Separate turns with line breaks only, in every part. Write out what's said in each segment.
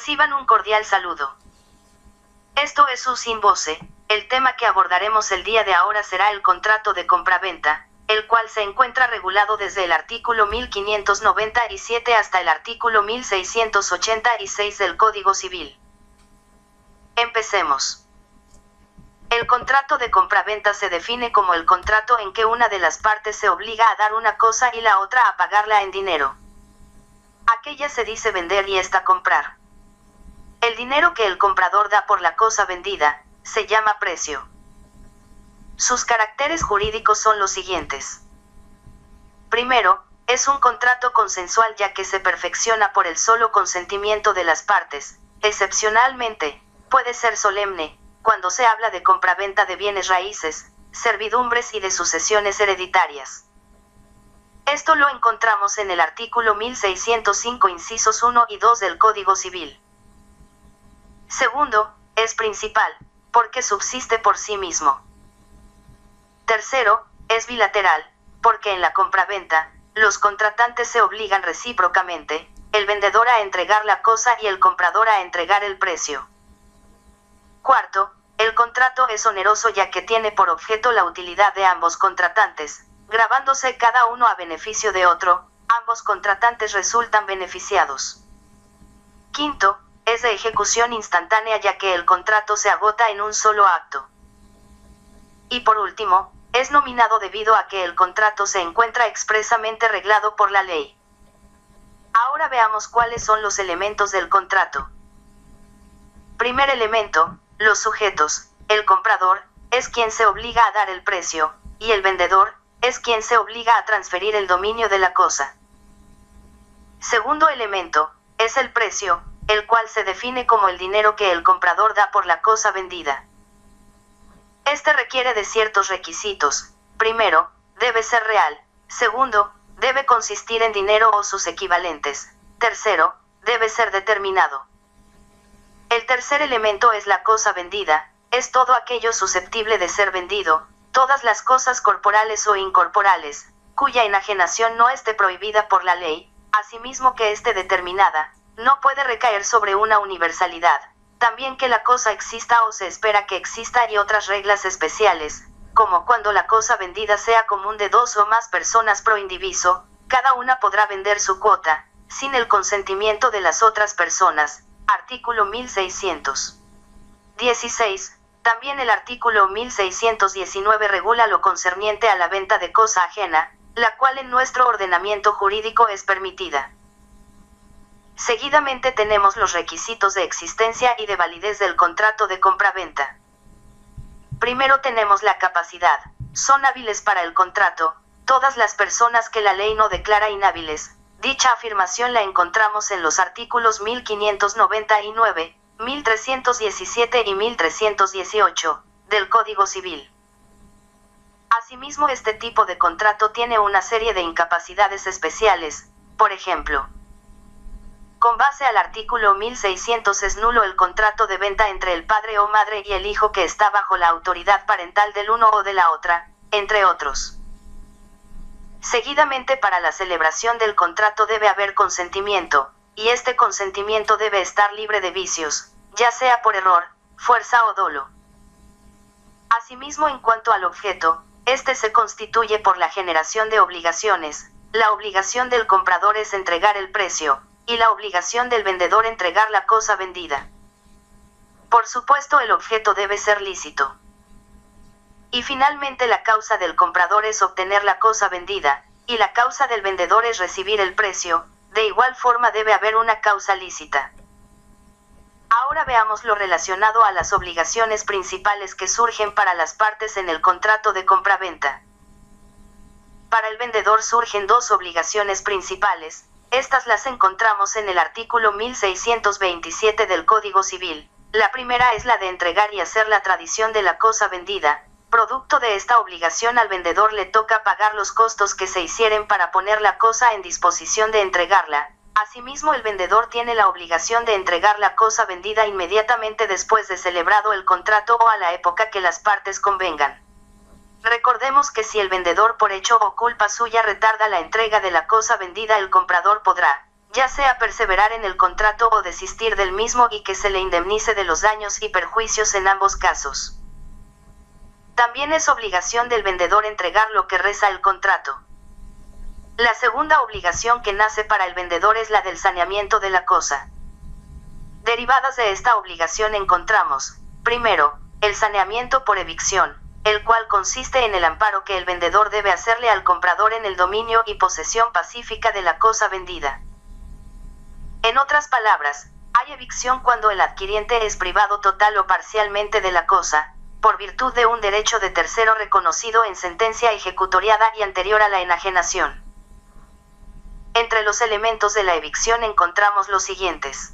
Reciban un cordial saludo. Esto es Sus Sin Voce. El tema que abordaremos el día de ahora será el contrato de compraventa, el cual se encuentra regulado desde el artículo 1597 hasta el artículo 1686 del Código Civil. Empecemos. El contrato de compraventa se define como el contrato en que una de las partes se obliga a dar una cosa y la otra a pagarla en dinero. Aquella se dice vender y esta comprar. El dinero que el comprador da por la cosa vendida se llama precio. Sus caracteres jurídicos son los siguientes. Primero, es un contrato consensual ya que se perfecciona por el solo consentimiento de las partes. Excepcionalmente, puede ser solemne, cuando se habla de compraventa de bienes raíces, servidumbres y de sucesiones hereditarias. Esto lo encontramos en el artículo 1605 incisos 1 y 2 del Código Civil. Segundo, es principal, porque subsiste por sí mismo. Tercero, es bilateral, porque en la compraventa, los contratantes se obligan recíprocamente, el vendedor a entregar la cosa y el comprador a entregar el precio. Cuarto, el contrato es oneroso ya que tiene por objeto la utilidad de ambos contratantes, gravándose cada uno a beneficio de otro, ambos contratantes resultan beneficiados. Quinto, es de ejecución instantánea ya que el contrato se agota en un solo acto. Y por último, es nominado debido a que el contrato se encuentra expresamente reglado por la ley. Ahora veamos cuáles son los elementos del contrato. Primer elemento, los sujetos. El comprador es quien se obliga a dar el precio, y el vendedor es quien se obliga a transferir el dominio de la cosa. Segundo elemento, es el precio, el cual se define como el dinero que el comprador da por la cosa vendida. Este requiere de ciertos requisitos. Primero, debe ser real. Segundo, debe consistir en dinero o sus equivalentes. Tercero, debe ser determinado. El tercer elemento es la cosa vendida, es todo aquello susceptible de ser vendido, todas las cosas corporales o incorporales, cuya enajenación no esté prohibida por la ley, asimismo que esté determinada, no puede recaer sobre una universalidad, también que la cosa exista o se espera que exista y otras reglas especiales, como cuando la cosa vendida sea común de dos o más personas pro indiviso, cada una podrá vender su cuota, sin el consentimiento de las otras personas, artículo 1616. También el artículo 1619 regula lo concerniente a la venta de cosa ajena, la cual en nuestro ordenamiento jurídico es permitida. Seguidamente tenemos los requisitos de existencia y de validez del contrato de compraventa. Primero tenemos la capacidad. Son hábiles para el contrato todas las personas que la ley no declara inhábiles. Dicha afirmación la encontramos en los artículos 1599, 1317 y 1318 del Código Civil. Asimismo, este tipo de contrato tiene una serie de incapacidades especiales. Por ejemplo, con base al artículo 1600 es nulo el contrato de venta entre el padre o madre y el hijo que está bajo la autoridad parental del uno o de la otra, entre otros. Seguidamente, para la celebración del contrato debe haber consentimiento, y este consentimiento debe estar libre de vicios, ya sea por error, fuerza o dolo. Asimismo, en cuanto al objeto, este se constituye por la generación de obligaciones. La obligación del comprador es entregar el precio, y la obligación del vendedor entregar la cosa vendida. Por supuesto, el objeto debe ser lícito. Y finalmente, la causa del comprador es obtener la cosa vendida, y la causa del vendedor es recibir el precio. De igual forma debe haber una causa lícita. Ahora veamos lo relacionado a las obligaciones principales que surgen para las partes en el contrato de compraventa. Para el vendedor surgen dos obligaciones principales. Estas las encontramos en el artículo 1627 del Código Civil. La primera es la de entregar y hacer la tradición de la cosa vendida. Producto de esta obligación, al vendedor le toca pagar los costos que se hicieren para poner la cosa en disposición de entregarla. Asimismo, el vendedor tiene la obligación de entregar la cosa vendida inmediatamente después de celebrado el contrato o a la época que las partes convengan. Recordemos que si el vendedor por hecho o culpa suya retarda la entrega de la cosa vendida, el comprador podrá, ya sea perseverar en el contrato o desistir del mismo y que se le indemnice de los daños y perjuicios en ambos casos. También es obligación del vendedor entregar lo que reza el contrato. La segunda obligación que nace para el vendedor es la del saneamiento de la cosa. Derivadas de esta obligación encontramos, primero, el saneamiento por evicción, el cual consiste en el amparo que el vendedor debe hacerle al comprador en el dominio y posesión pacífica de la cosa vendida. En otras palabras, hay evicción cuando el adquiriente es privado total o parcialmente de la cosa, por virtud de un derecho de tercero reconocido en sentencia ejecutoriada y anterior a la enajenación. Entre los elementos de la evicción encontramos los siguientes.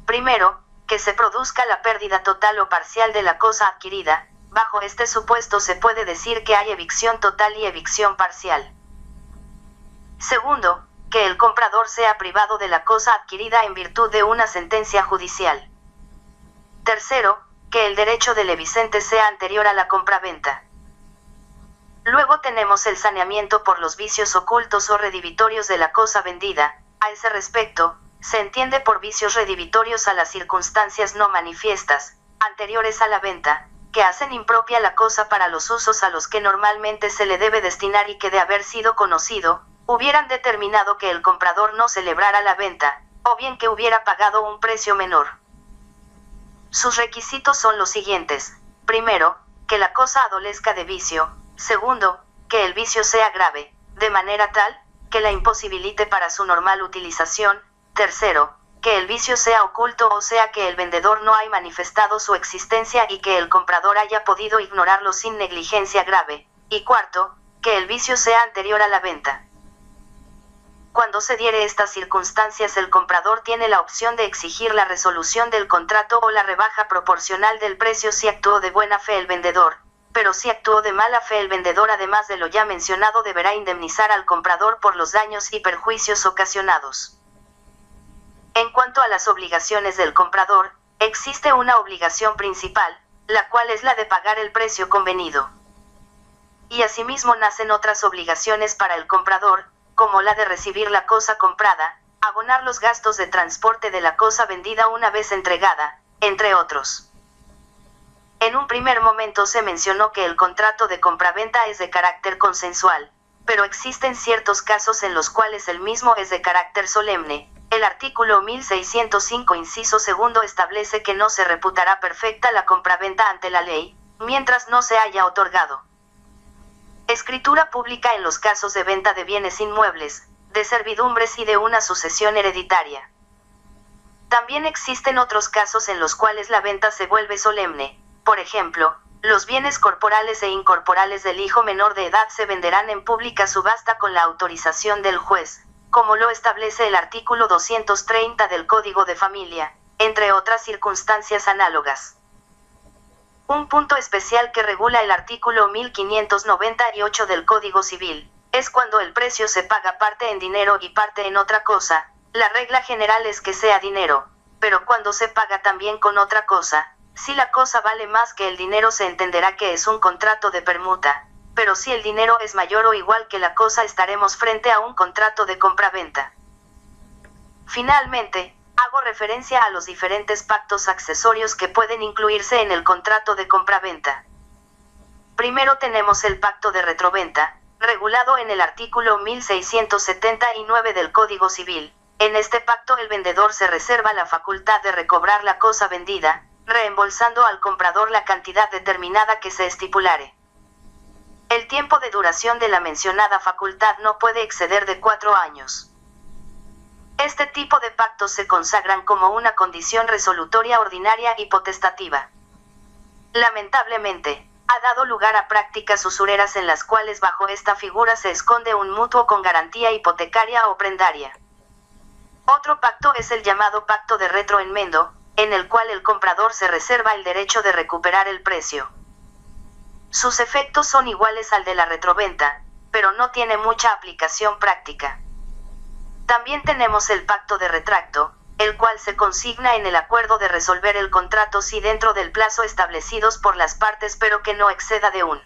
Primero, que se produzca la pérdida total o parcial de la cosa adquirida. Bajo este supuesto se puede decir que hay evicción total y evicción parcial. Segundo, que el comprador sea privado de la cosa adquirida en virtud de una sentencia judicial. Tercero, que el derecho del evicente sea anterior a la compraventa. Luego tenemos el saneamiento por los vicios ocultos o redivitorios de la cosa vendida. A ese respecto, se entiende por vicios redivitorios a las circunstancias no manifiestas, anteriores a la venta, que hacen impropia la cosa para los usos a los que normalmente se le debe destinar y que de haber sido conocido, hubieran determinado que el comprador no celebrara la venta, o bien que hubiera pagado un precio menor. Sus requisitos son los siguientes. Primero, que la cosa adolezca de vicio. Segundo, que el vicio sea grave, de manera tal, que la imposibilite para su normal utilización. Tercero, que el vicio sea oculto, o sea que el vendedor no haya manifestado su existencia y que el comprador haya podido ignorarlo sin negligencia grave. Y cuarto, que el vicio sea anterior a la venta. Cuando se diere estas circunstancias, el comprador tiene la opción de exigir la resolución del contrato o la rebaja proporcional del precio si actuó de buena fe el vendedor, pero si actuó de mala fe el vendedor, además de lo ya mencionado, deberá indemnizar al comprador por los daños y perjuicios ocasionados. En cuanto a las obligaciones del comprador, existe una obligación principal, la cual es la de pagar el precio convenido. Y asimismo nacen otras obligaciones para el comprador, como la de recibir la cosa comprada, abonar los gastos de transporte de la cosa vendida una vez entregada, entre otros. En un primer momento se mencionó que el contrato de compraventa es de carácter consensual, pero existen ciertos casos en los cuales el mismo es de carácter solemne. El artículo 1605 inciso segundo establece que no se reputará perfecta la compraventa ante la ley, mientras no se haya otorgado escritura pública en los casos de venta de bienes inmuebles, de servidumbres y de una sucesión hereditaria. También existen otros casos en los cuales la venta se vuelve solemne. Por ejemplo, los bienes corporales e incorporales del hijo menor de edad se venderán en pública subasta con la autorización del juez, como lo establece el artículo 230 del Código de Familia, entre otras circunstancias análogas. Un punto especial que regula el artículo 1598 del Código Civil, es cuando el precio se paga parte en dinero y parte en otra cosa. La regla general es que sea dinero, pero cuando se paga también con otra cosa, si la cosa vale más que el dinero se entenderá que es un contrato de permuta, pero si el dinero es mayor o igual que la cosa estaremos frente a un contrato de compraventa. Finalmente, hago referencia a los diferentes pactos accesorios que pueden incluirse en el contrato de compraventa. Primero tenemos el pacto de retroventa, regulado en el artículo 1679 del Código Civil. En este pacto el vendedor se reserva la facultad de recobrar la cosa vendida, reembolsando al comprador la cantidad determinada que se estipulare. El tiempo de duración de la mencionada facultad no puede exceder de 4 años. Este tipo de pactos se consagran como una condición resolutoria ordinaria y potestativa. Lamentablemente, ha dado lugar a prácticas usureras en las cuales bajo esta figura se esconde un mutuo con garantía hipotecaria o prendaria. Otro pacto es el llamado pacto de retroenmendo, en el cual el comprador se reserva el derecho de recuperar el precio. Sus efectos son iguales al de la retroventa, pero no tiene mucha aplicación práctica. También tenemos el pacto de retracto, el cual se consigna en el acuerdo de resolver el contrato si dentro del plazo establecidos por las partes pero que no exceda de un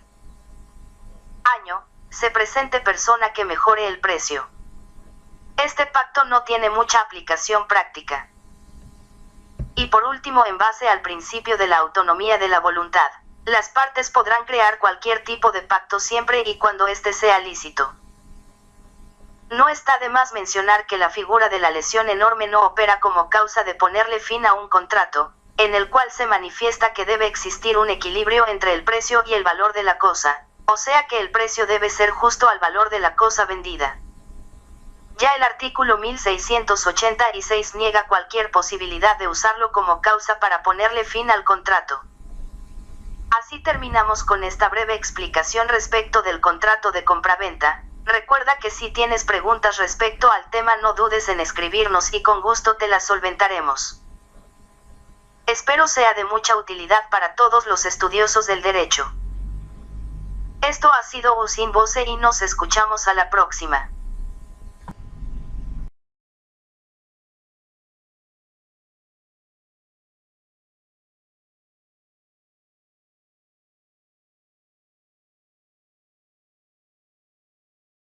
año, se presente persona que mejore el precio. Este pacto no tiene mucha aplicación práctica. Y por último, en base al principio de la autonomía de la voluntad, las partes podrán crear cualquier tipo de pacto siempre y cuando éste sea lícito. No está de más mencionar que la figura de la lesión enorme no opera como causa de ponerle fin a un contrato, en el cual se manifiesta que debe existir un equilibrio entre el precio y el valor de la cosa, o sea que el precio debe ser justo al valor de la cosa vendida. Ya el artículo 1686 niega cualquier posibilidad de usarlo como causa para ponerle fin al contrato. Así terminamos con esta breve explicación respecto del contrato de compraventa. Recuerda que si tienes preguntas respecto al tema no dudes en escribirnos y con gusto te las solventaremos. Espero sea de mucha utilidad para todos los estudiosos del derecho. Esto ha sido Us in Voce y nos escuchamos a la próxima.